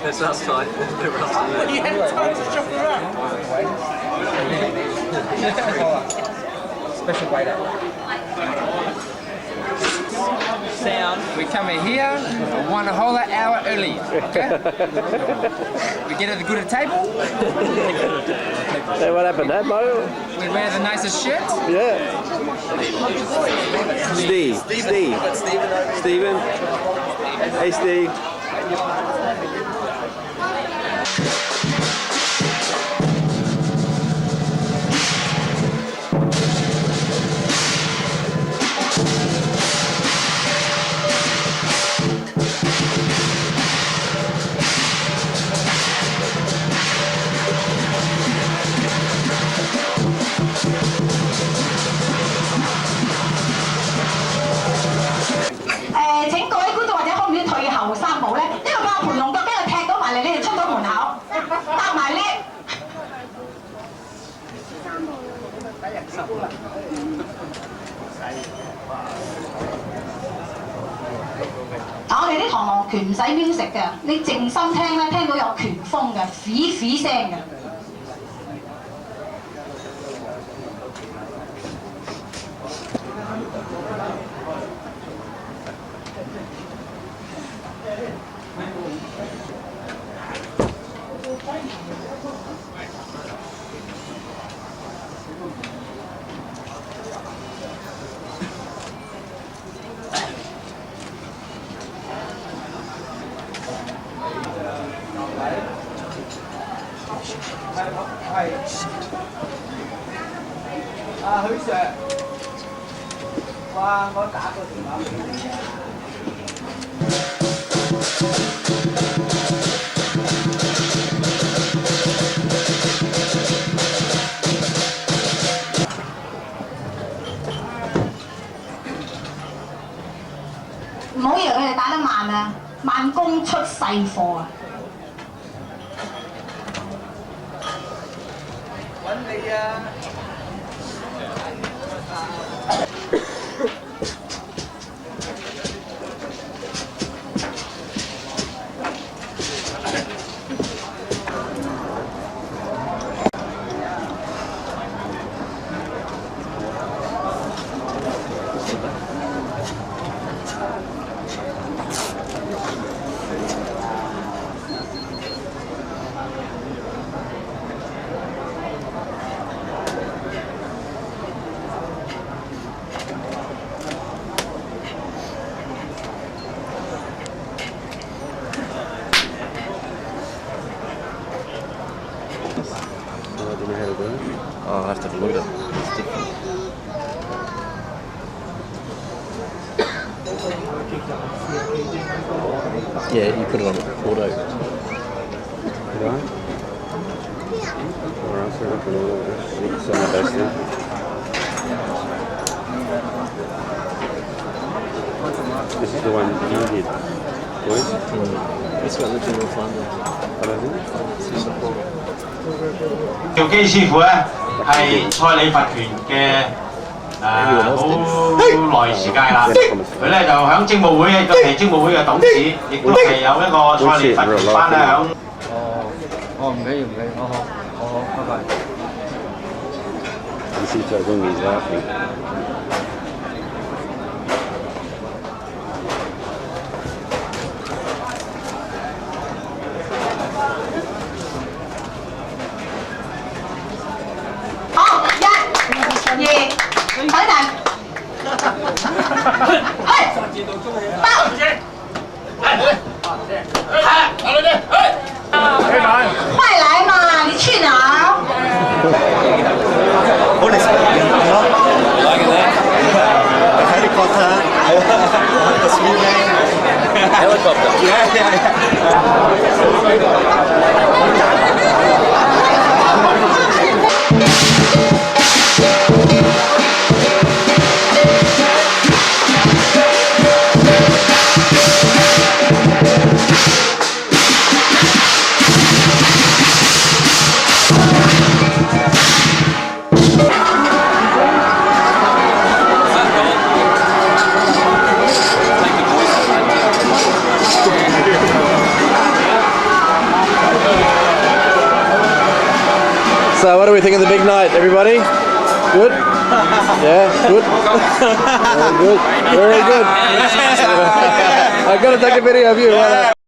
It's outside. You had time to jump around. Special waiter. Sound. We come in here 1 whole hour early. Okay? We get at the good table. Hey, what happened there, Mo? We wear the nicest shirts. Yeah. Stephen. Hey, Steve.請各位觀眾或者可唔可以退後3步咧？因為個盤龍腳俾佢踢到埋嚟，你哋出到門口，搭埋呢。我哋啲螳螂拳唔使 music 嘅，你靜心聽咧，聽到有拳風嘅，痱聲嘅。許 Sir， 哇！我打個電話俾你啊！唔好以為佢哋打得慢啊，慢工出細貨啊！揾你啊！I'll have to look at it. It's different. Yeah, you put it on auto. Right? Alright, so I can order this. Some of those things. This is the one you did, boys? It's got the general fund. I don't think. 趙基師傅咧係蔡李佛拳嘅好耐時間啦，佢咧就響政務會嘅政務會嘅董事，亦都係有一個蔡李佛拳班咧響。唔緊要，好，拜拜。You see, so long he's laughing. So what do we think of the big night, everybody? Good? Yeah, good? Very good. Very good. I've got to take a video of you.